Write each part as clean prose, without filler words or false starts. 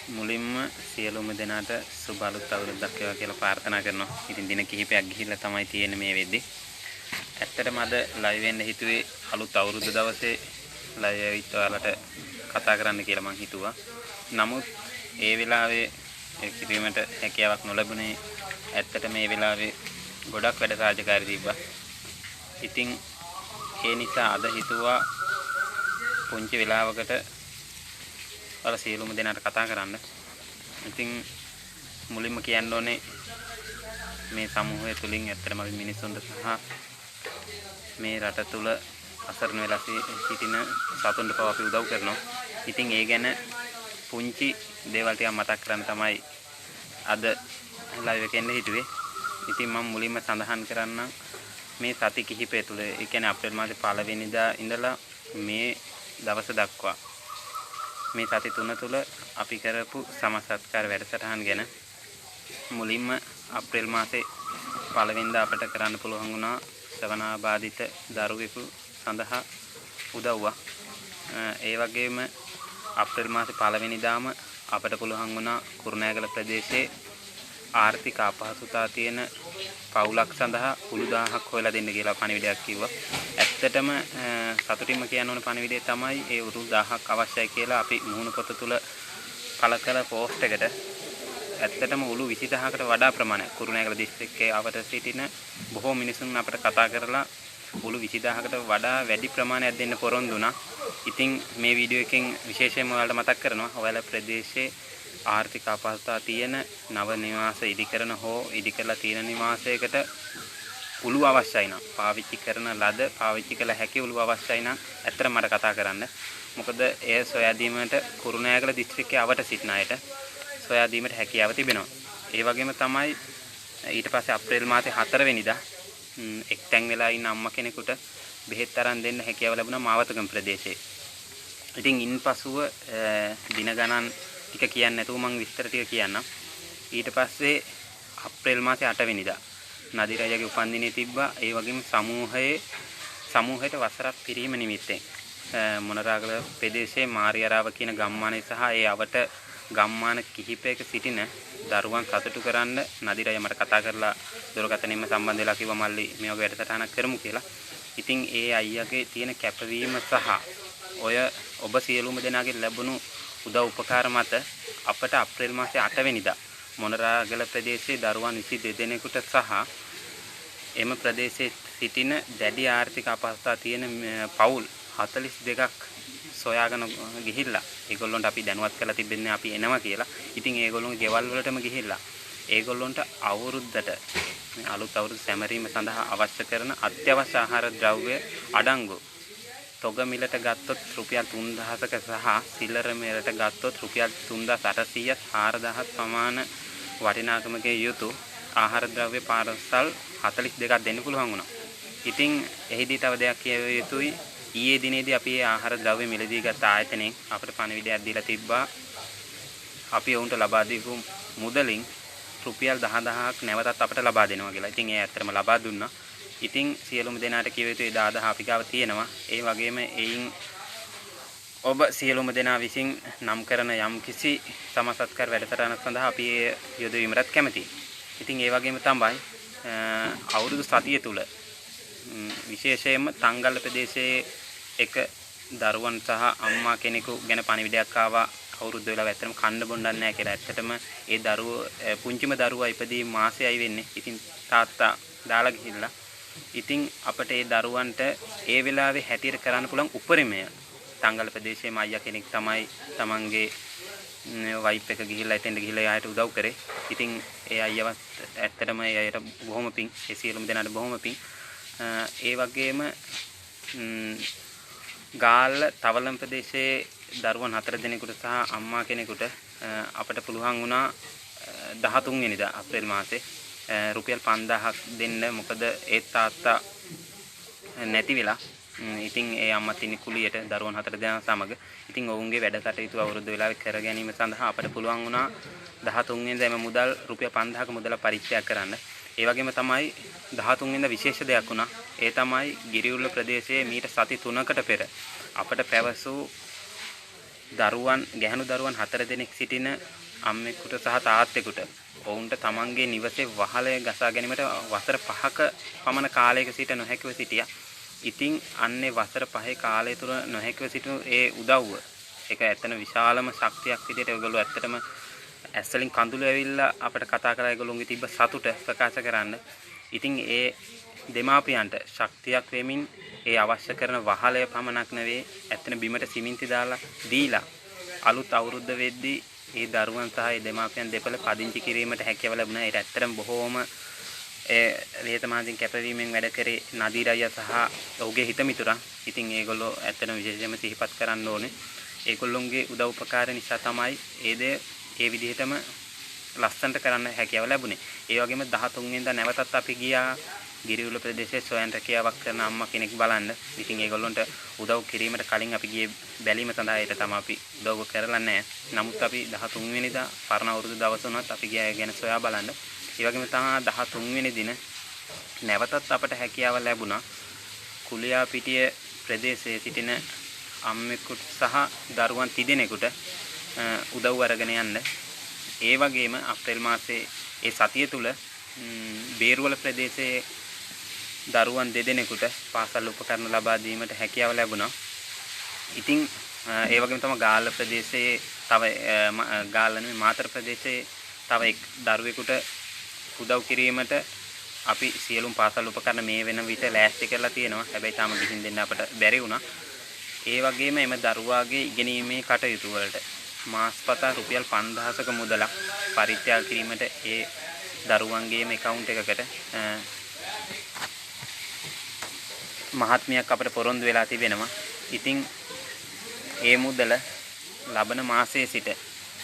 මුලින්ම සියලුම දෙනාට සුබ අලුත් අවුරුද්දක් වේවා කියලා ප්‍රාර්ථනා කරනවා. ඉතින් දින කිහිපයක් ගිහිල්ලා තමයි තියෙන්නේ මේ වෙද්දි. ඇත්තටම අද ලයිව් වෙන්න හිතුවේ අලුත් අවුරුද්ද දවසේ ලයිව් ඇවිත් ඔයාලට කතා කරන්න කියලා මං හිතුවා. නමුත් ඒ වෙලාවේ ඒ කිරීමට හැකියාවක් නොලැබුණේ ඇත්තට මේ වෙලාවේ ගොඩක් වැඩ රාජකාරී තිබ්බා. ඉතින් ඒ නිසා අද හිතුවා පුංචි වෙලාවකට ඔයාලා සියලුම දෙනාට කතා කරන්න. ඉතින් මුලින්ම කියන්න ඕනේ මේ සමූහය තුලින් ඇත්තටම අපි මිනිස්සුන්ට සහ මේ රට තුල අසරණ වෙලා සිටින සතුන්ට පවා අපි උදව් කරනවා. ඉතින් ඒ ගැන පුංචි දේවල් ටිකක් මතක් කරන්න තමයි අද ලයිව් එකෙන් හිටියේ. ඉතින් මම මුලින්ම සඳහන් කරන්නම් මේ සති කිහිපය තුල, ඒ කියන්නේ අප්‍රේල් මාසේ 1 වෙනිදා ඉඳලා මේ දවස දක්වා මේ සති 3 තුල අපි කරපු සමසත්කාර වැඩසටහන් ගැන. මුලින්ම අප්‍රේල් මාසේ 1 වෙනිදා අපට කරන්න පුළුවන් වුණා ශ්‍රවණාබාධිත දරුවෙකු සඳහා උදව්වක්. ඒ වගේම අප්‍රේල් මාසේ 1 වෙනිදාම අපට පුළුවන් වුණා කුරුණෑගල ප්‍රදේශයේ ආර්ථික අපහසුතාව තියෙන පවුලක් සඳහා උළු 1000ක් හොයලා දෙන්න කියලා පණිවිඩයක් කිව්වා. ඇත්තටම සතුටින්ම කියන්න ඕන පණිවිඩය තමයි ඒ උළු 1000ක් අවශ්‍යයි කියලා අපි මුහුණු පොත තුල පළ කළ පෝස්ට් එකට ඇත්තටම උළු 20000කට වඩා ප්‍රමාණයක් කුරුණෑගල දිස්ත්‍රික්කයේ අපට සිටින බොහෝ මිනිසුන් අපට කතා කරලා උළු 20000කට වඩා වැඩි ප්‍රමාණයක් දෙන්න පොරොන්දු වුණා. ඉතින් මේ වීඩියෝ එකෙන් විශේෂයෙන්ම ඔයාලට මතක් කරනවා ඔයාලා ප්‍රදේශයේ ආර්ථික අපහසුතාව තියෙන නව නිවාස ඉදි කරන හෝ ඉදි කරලා තියෙන නිවාසයකට උළු අවශ්‍යයි නම් පාවිච්චි කරන ලද පාවිච්චි කළ හැකි උළු අවශ්‍යයි නම් ඇත්තට මට කතා කරන්න. මොකද එය සොයා දීමට කුරුණෑගල දිස්ත්‍රික්කයේ අවට සිටින අයට සොයා දීමට හැකියාව තිබෙනවා. ඒ වගේම තමයි ඊට පස්සේ අප්‍රේල් මාසේ 4 වෙනිදා එක්තැන් වෙලා ඉන්න අම්මා කෙනෙකුට බෙහෙත් අරන් දෙන්න හැකියාව ලැබුණා මාවතගම ප්‍රදේශයේ. ඉතින් ඉන්පසුව දින ගණන් ටික කියන්නේ නැතුව මම විස්තර ටික කියන්නම්. ඊට පස්සේ අප්‍රේල් මාසේ 8 වෙනිදා නදීරාජගේ උපන්දිනය තිබ්බා. ඒ වගේම සමූහයට වසරක් පිරීම නිමිත්තෙන් මොනරාගල ප්‍රදේශයේ මාරියාරාව කියන ගම්මානයේ සහ ඒ අවට ගම්මාන කිහිපයක සිටින දරුවන් සතුටු කරන්න නදීරාජ මට කතා කරලා දුරකථනයෙන්ම සම්බන්ධ වෙලා කිව්වා මල්ලි මේ වගේ වැඩසටහනක් කරමු කියලා. ඉතින් ඒ අයියාගේ තියෙන කැපවීම සහ ඔය ඔබ සියලුම දෙනාගේ ලැබුණු උදව් උපකාර මත අපට අප්‍රේල් මාසේ 8 වෙනිදා මොනරාගල ප්‍රදේශයේ දරුවන් 22 දෙනෙකුට සහ එම ප්‍රදේශයේ සිටින දැඩි ආර්ථික අපහසුතාව තියෙන පවුල් 42ක් සොයාගෙන ගිහිල්ලා ඒගොල්ලන්ට අපි දැනුවත් කරලා තිබෙන්නේ අපි එනවා කියලා. ඉතින් ඒගොල්ලෝගේ ගෙවල් වලටම ගිහිල්ලා ඒගොල්ලන්ට අවුරුද්දට මේ අලුත් අවුරුදු සැමරීම සඳහා අවශ්‍ය කරන අත්‍යවශ්‍ය ආහාර ද්‍රව්‍ය අඩංගු තොග මිලට ගත්තොත් රුපියල් 3000ක සහ සිල්ලර මිලට ගත්තොත් රුපියල් 3800 4000ක් සමාන වටිනාකමකයේ යුතු ආහාර ද්‍රව්‍ය පාර්සල් 42ක් දෙන්න පුළුවන් වුණා. ඉතින් එහිදී තව දෙයක් කියව යුතුයි. ඊයේ දිනේදී අපි ආහාර ද්‍රව්‍ය මිලදී ගත්ත ආයතනයෙන් අපට පණිවිඩයක් දීලා තිබ්බා. අපි ඔවුන්ට ලබා දීපු මුදලින් රුපියල් 10000ක් නැවතත් අපට ලබා දෙනවා කියලා. ඉතින් ඒ ඇත්තටම ලබා දුන්නා. ඉතින් සියලුම දෙනාට කිව යුතුයි 10000 අපි ගාව තියෙනවා. ඒ වගේම එයින් ඔබ සියලුම දෙනා විසින් නම් කරන යම් කිසි සමසත්කාර වැඩසටහනක් සඳහා අපි යොදවීමට කැමැතියි. ඉතින් ඒ වගේම තමයි අවුරුදු සතිය තුල විශේෂයෙන්ම තංගල්ල ප්‍රදේශයේ එක දරුවන් සහ අම්මා කෙනෙකු ගැන පණිවිඩයක් ආවා. අවුරුද්ද වෙලා ඇත්තටම කන්න බොන්නත් නැහැ කියලා. ඇත්තටම ඒ දරුවෝ පුංචිම දරුවා ඉපදී මාසෙයි වෙන්නේ. ඉතින් තාත්තා දාලා ගිහිල්ලා. ඉතින් අපට ඒ දරුවන්ට ඒ වෙලාවේ හැටියට කරන්න පුළුවන් උපරිමය තංගල ප්‍රදේශයේම අයියා කෙනෙක් තමයි තමන්ගේ වයිෆ් එක ගිහිල්ලා එතෙන්ට ගිහිල්ලා ආයට උදව් කරේ. ඉතින් ඒ අයියවත් ඇත්තටම ඒ අයට බොහොම පිං. ඒ සියලුම දෙනාට බොහොම පිං. ඒ වගේම ගාල්ල තවලම් ප්‍රදේශයේ දරුවන් 4 දෙනෙකුට සහ අම්මා කෙනෙකුට අපට පුළුවන් වුණා 13 වෙනිදා අප්‍රේල් මාසේ රුපියල් 5000ක් දෙන්න. මොකද ඒ තාත්තා නැති වෙලා. ඉතින් ඒ අම්මා තින්නේ කුලියට දරුවන් 4 දෙනා සමග. ඉතින් ඔවුන්ගේ වැඩ කටයුතු අවුරුදු වෙලාවේ කර ගැනීම සඳහා අපට පුළුවන් වුණා 13 වෙනිදා එම මුදල් රුපියල් 5000ක මුදල පරිත්‍යාග කරන්න. ඒ වගේම තමයි 13 වෙනිදා විශේෂ දෙයක් වුණා. ඒ තමයි ගිරිඋල්ල ප්‍රදේශයේ මීට සති 3කට පෙර අපට පැවසූ ගැහැණු දරුවන් 4 දෙනෙක් සිටින අම්මෙකුට සහ තාත්තෙකුට ඔවුන්ට තමන්ගේ නිවසේ වහලය ගසා ගැනීමට වසර 5ක පමණ කාලයක සිට නොහැකිව සිටියා. ඉතින් අන්නේ වසර 5 කාලය තුර නොහැකිව සිටින ඒ උදව්ව ඒක ඇත්තන විශාලම ශක්තියක් විදිහට ඒගොල්ලෝ ඇත්තටම ඇස්වලින් කඳුළු ඇවිල්ලා අපිට කතා කරලා ඒගොල්ලෝගේ තිබ්බ සතුට ප්‍රකාශ කරන්න. ඉතින් ඒ දෙමාපියන්ට ශක්තියක් වෙමින් ඒ අවශ්‍ය කරන වහලය පමණක් නෙවෙයි ඇත්තන බිමට සිමෙන්ති දාලා දීලා අලුත් අවුරුද්ද වෙද්දී ඒ දරුවන් සහ ඒ දෙමාපියන් දෙපළ පදිංචි කිරීමට හැකියාව ලැබුණා. ඒත් ඇත්තටම බොහෝම ලිහිත මහතින් කැපවීමෙන් වැඩ කරේ නදීර අයියා සහ ඔහුගේ හිතමිතුරා. ඉතින් ඒගොල්ලෝ ඇත්තටම විශේෂයෙන්ම සිහිපත් කරන්න ඕනේ. ඒගොල්ලොන්ගේ උදව් උපකාර නිසා තමයි ඒ විදිහටම ලස්සනට කරන්න හැකියාව ලැබුණේ. ඒ වගේම 13 වෙනිදා නැවතත් අපි ගියා ගිරිඋල ප්‍රදේශයේ සොයන් රැකියාවක් කරන අම්මා කෙනෙක් බලන්න. ඉතින් ඒගොල්ලන්ට උදව් කිරීමට කලින් අපි ගියේ බැලීම සඳහා ඒට තමයි අපි උදව් කරලා නැහැ. නමුත් අපි 13 වෙනිදා පරණ අවුරුදු දවස උනත් අපි ගියා ඒ ගැන සොයා බලන්න. ඒ වගේම තමයි 13 වෙනි දින නැවතත් අපට හැකියාව ලැබුණා කුලියා පිටිය ප්‍රදේශයේ සිටින අම්මෙකුට සහ දරුවන් 3 දෙනෙකුට උදව් අරගෙන යන්න. ඒ වගේම අප්‍රේල් මාසයේ ඒ සතිය තුල බේරුවල ප්‍රදේශයේ දරුවන් 2 දෙනෙකුට පාසල් උපකරණ ලබා දීමට හැකියාව ලැබුණා. ඉතින් ඒ වගේම තමයි ගාල්ල ප්‍රදේශයේ තව ගාල්ල නෙමෙයි මාතර ප්‍රදේශයේ තව එක් දරුවෙකුට උදව් කිරීමට අපි සියලුම පාසල් උපකරණ මේ වෙන විට ලෑස්ති කරලා තියෙනවා. හැබැයි තාම ගිහින් දෙන්න අපට බැරි වුණා. ඒ වගේම එම දරුවාගේ ඉගෙනීමේ කටයුතු වලට මාස්පතා රුපියල් 5000ක මුදලක් පරිත්‍යාග කිරීමට ඒ දරුවන්ගේම account එකකට මහත්මියක් අපිට පොරොන්දු වෙලා තිබෙනවා. ඉතින් ඒ මුදල ලබන මාසයේ සිට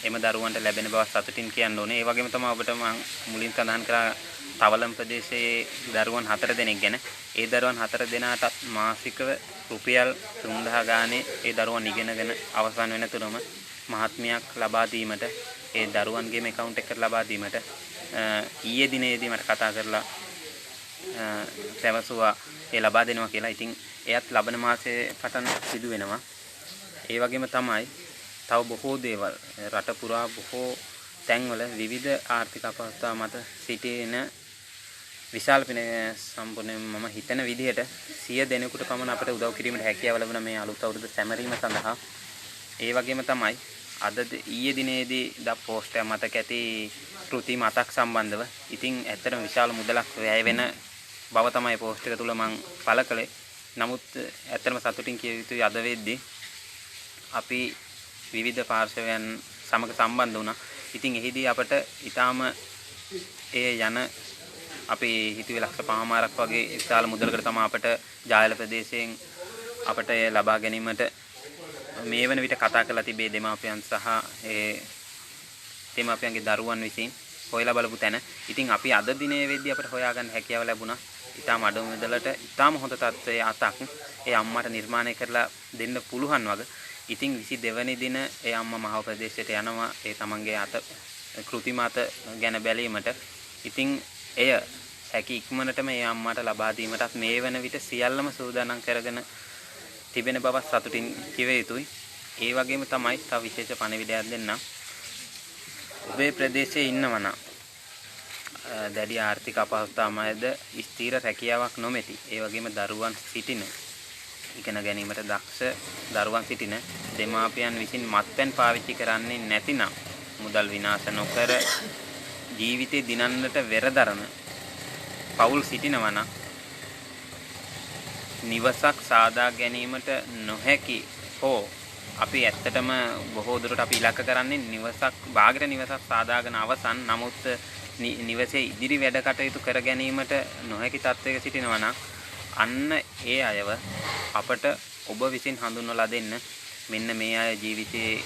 එම දරුවන්ට ලැබෙන බව සතුටින් කියන්න ඕනේ. ඒ වගේම තමයි ඔබට මම මුලින් සඳහන් කරා තවලම් ප්‍රදේශයේ දරුවන් 4 දෙනෙක් ගැන. ඒ දරුවන් 4 දෙනාට මාසිකව රුපියල් 3000 ගානේ ඒ දරුවන් ඉගෙනගෙන අවසන් වෙන තුරුම මහත්මියක් ලබා දීමට ඒ දරුවන්ගේම account එකට ලබා දීමට ඊයේ දිනේදී මට කතා කරලා සැවසුවා ඒ ලබා දෙනවා කියලා. ඉතින් එයත් ලබන මාසයේ පටන් සිදු වෙනවා. ඒ වගේම තමයි තව බොහෝ දේවල් රට පුරා බොහෝ තැන්වල විවිධ ආර්ථික අපහසුතා මත සිටින විශාල පින සම්පූර්ණයෙන් මම හිතන විදිහට 100 දෙනෙකුට පමණ අපිට උදව් කිරීමට හැකියාව ලැබුණා මේ අලුත් අවුරුද්ද සැමරීම සඳහා. ඒ වගේම තමයි අද ඊයේ දිනේදී දා පෝස්ට් එක මතක ඇති කෘති මතක් සම්බන්ධව. ඉතින් ඇත්තටම විශාල මුදලක් වැය වෙන බව තමයි පෝස්ට් එක තුල මම පළ කළේ. නමුත් ඇත්තටම සතුටින් කිය යුතුයි අද වෙද්දී අපි විවිධ පාර්ශවයන් සමග සම්බන්ධ වුණා. ඉතින් එහිදී අපට ඊටාම ඒ යන අපි හිතුවේ ලක්ෂ 5මාරක් වගේ විශාල මුදලකට තමයි අපට ජායල ප්‍රදේශයෙන් අපට ලබා ගැනීමට මේ වන විට කතා කරලා තිබේ දෙමාපියන් සහ ඒ දෙමාපියන්ගේ දරුවන් විසින් හොයලා බලපු තැන. ඉතින් අපි අද දිනේ වෙද්දී අපට හොයාගන්න හැකියාව ලැබුණා. ඊටාම අඩු මුදලට ඊටාම හොඳ තත්ත්වයේ අතක් ඒ අම්මට නිර්මාණය කරලා දෙන්න පුළුවන් වගේ. ඉතින් 22 වෙනි දින ඒ අම්මා මහව ප්‍රදේශයට යනවා ඒ තමන්ගේ අත කෘතිමත ගැන බැලීමට. ඉතින් එය හැකි ඉක්මනටම ඒ අම්මාට ලබා දීමටත් මේ වන විට සියල්ලම සූදානම් කරගෙන තිබෙන බව සතුටින් කිව යුතුයි. ඒ වගේම තමයි තව විශේෂ පණිවිඩයක් දෙන්නම්. ඔබේ ප්‍රදේශයේ ඉන්නවනම් දැඩි ආර්ථික අපහසුතාව මැද ස්ථිර රැකියාවක් නොමැති ඒ වගේම දරුවන් සිටින ඉගෙන ගැනීමට දක්ෂ දරුවන් සිටින දෙමාපියන් විසින් මත්පැන් පාවිච්චි කරන්නේ නැතිනම් මුදල් විනාශ නොකර ජීවිතේ දිනන්නට වෙරදරන පවුල් සිටිනවා නම් නිවසක් සාදා ගැනීමට නොහැකි හෝ අපි ඇත්තටම බොහෝ දුරට අපි ඉලක්ක කරන්නේ නිවසක් බාහිර නිවසක් සාදාගෙන අවසන් නමුත් නිවසේ ඉදිරි වැඩ කටයුතු කර ගැනීමට නොහැකි තත්ත්වයක සිටිනවා නම් අන්න ඒ අයව අපට ඔබ විසින් හඳුන්වලා දෙන්න. මෙන්න මේ අය ජීවිතේ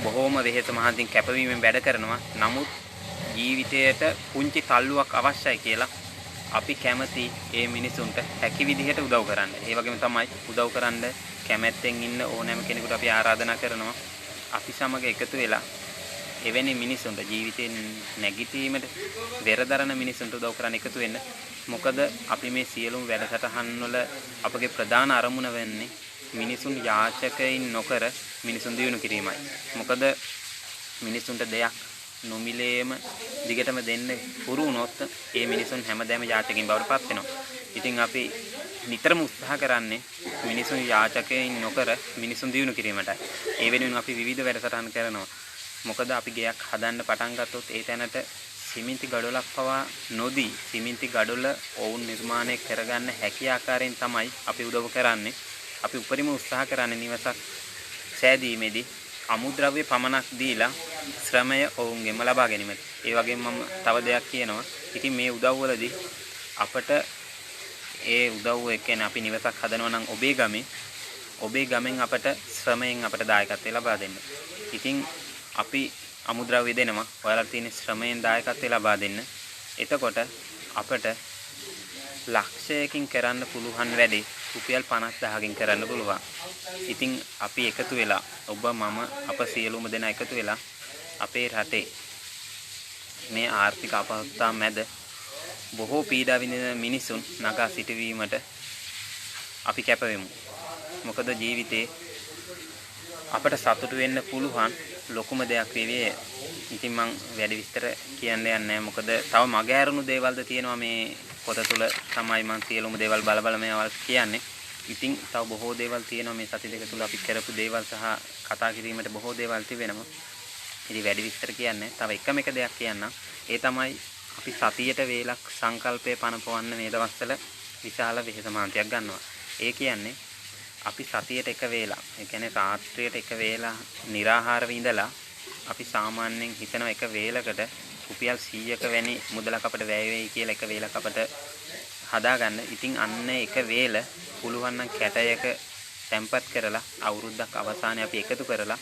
බොහෝම වෙහෙස මහන්සියෙන් කැපවීමෙන් වැඩ කරනවා. නමුත් ජීවිතයට පුංචි තල්ලුවක් අවශ්‍යයි කියලා අපි කැමති ඒ මිනිසුන්ට හැකි විදිහට උදව් කරන්න. ඒ වගේම තමයි උදව් කරන්න කැමැත්තෙන් ඉන්න ඕනෑම කෙනෙකුට අපි ආරාධනා කරනවා. අපි සමග එකතු වෙලා එවැනි මිනිසුන්ට ජීවිතෙන් නැගිටීමට වෙරදරන මිනිසුන්ට උදව් කරන්න එකතු වෙන්න. මොකද අපි මේ සියලුම වැඩසටහන් වල අපගේ ප්‍රධාන අරමුණ වෙන්නේ මිනිසුන් යාචකයින් නොකර මිනිසුන් දියුණු කිරීමයි. මොකද මිනිසුන්ට දෙයක් නොමිලේම දිගටම දෙන්න පුරු වුණොත් ඒ මිනිසුන් හැමදාම යාචකයින් බවට පත් වෙනවා. ඉතින් අපි නිතරම උත්සාහ කරන්නේ මිනිසුන් යාචකයින් නොකර මිනිසුන් දියුණු කිරීමටයි. ඒ වෙනුවෙන් අපි විවිධ වැඩසටහන් කරනවා. මොකද අපි ගෙයක් හදන්න පටන් ගත්තොත් ඒ තැනට සිමෙන්ති ගඩොලක් පවා නොදී සිමෙන්ති ගඩොල ඔවුන් නිර්මාණය කරගන්න හැකි ආකාරයෙන් තමයි අපි උදව් කරන්නේ. අපි උපරිම උත්සාහ කරන්නේ නිවසක් සෑදීමේදී අමුද්‍රව්‍ය පමණක් දීලා ශ්‍රමය ඔවුන්ගෙන්ම ලබා ගැනීමට. ඒ වගේම මම තව දෙයක් කියනවා. ඉතින් මේ උදව්වලදී අපට ඒ උදව්ව කියන්නේ අපි නිවසක් හදනවා නම් ඔබේ ගමෙන් අපට ශ්‍රමයෙන් අපට දායකත්වය ලබා දෙන්න. ඉතින් අපි අමුද්‍රව්‍ය දෙනවා. ඔයාලා තියෙන ශ්‍රමයෙන් දායකත්වය ලබා දෙන්න. එතකොට අපට ලක්ෂයකින් කරන්න පුළුවන් වැඩේ රුපියල් 50000කින් කරන්න පුළුවන්. ඉතින් අපි එකතු වෙලා ඔබ මම අප සියලුම දෙනා එකතු වෙලා අපේ රටේ මේ ආර්ථික අපහසුතාව මැද බොහෝ පීඩා විඳින මිනිසුන් නගා සිටවීමට අපි කැපවෙමු. මොකද ජීවිතේ අපට සතුටු වෙන්න පුළුවන් ලොකුම දෙයක් වෙවේ. ඉතින් මම වැඩි විස්තර කියන්න යන්නේ නැහැ. මොකද තව මග ඇරුණු දේවල්ද තියෙනවා මේ පොත තුළ තමයි මම සියලුම දේවල් බල මේවල් කියන්නේ. ඉතින් තව බොහෝ දේවල් තියෙනවා මේ සති දෙක තුල අපි කරපු දේවල් සහ කතා කිරීමට බොහෝ දේවල් තිබෙනවා. ඉතින් වැඩි විස්තර කියන්නේ තව එකම එක දෙයක් කියන්නම්. ඒ තමයි අපි සතියට වේලක් සංකල්පය පනපවන්න මේ දවස්වල විශාල වෙහෙස මාන්තියක් ගන්නවා. ඒ කියන්නේ අපි සතියට එක වේලා, ඒ කියන්නේ රාත්‍රියට එක වේලා निराහාරව ඉඳලා අපි සාමාන්‍යයෙන් හිතන එක වේලකට රුපියල් 100ක වැනි මුදලක් අපිට වැය වෙයි කියලා එක වේලක් අපිට හදාගන්න. ඉතින් අන්න එක වේල පුළුවන් නම් කැටයක තැම්පත් කරලා අවුරුද්දක් අවසානයේ අපි එකතු කරලා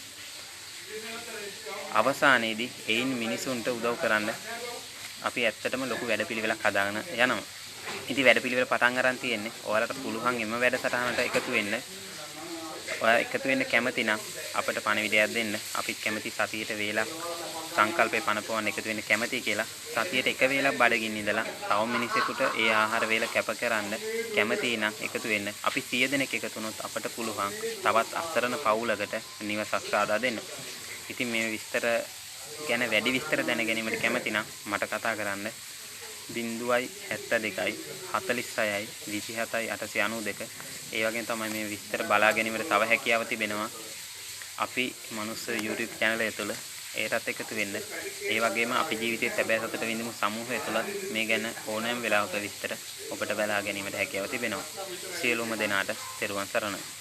අවසානයේදී ඒයින් මිනිසුන්ට උදව් කරන්න අපි ඇත්තටම ලොකු වැඩපිළිවෙලක් හදාගෙන යනවා. ඉතින් වැඩපිළිවෙල පටන් අරන් තියෙන්නේ ඔයාලට පුළුවන් එම වැඩසටහනට එකතු වෙන්න. ඔයා එකතු වෙන්න කැමති නම් අපිට පණිවිඩයක් දෙන්න. අපිත් කැමති සතියට වේලක් සංකල්පේ පනපවන්න එකතු වෙන්න කැමති කියලා. සතියට එක වේලක් බඩගින්න ඉඳලා තව මිනිසෙකුට ඒ ආහාර වේල කැප කරන්න කැමති නම් එකතු වෙන්න. අපි 100 දෙනෙක් එකතු වුණොත් අපිට පුළුවන් තවත් අසරණ පවුලකට නිවසක් සාදා දෙන්න. ඉතින් මේ විස්තර ගැන වැඩි විස්තර දැන ගැනීමට කැමති නම් මට කතා කරන්න 072 46 27 892. ඒ වගේම තමයි මේ විස්තර බලා ගැනීමට තව හැකියාව තිබෙනවා. අපි මනුස්ස YouTube channel එක තුළ ඒකත් එකතු වෙන්න. ඒ වගේම අපි ජීවිතයේ සැබෑ සතුට විඳිමු සමූහය තුළ මේ ගැන ඕනෑම වෙලාවක විස්තර ඔබට බලා ගැනීමට හැකියාව තිබෙනවා. සියලුම දෙනාට තෙරුවන් සරණයි.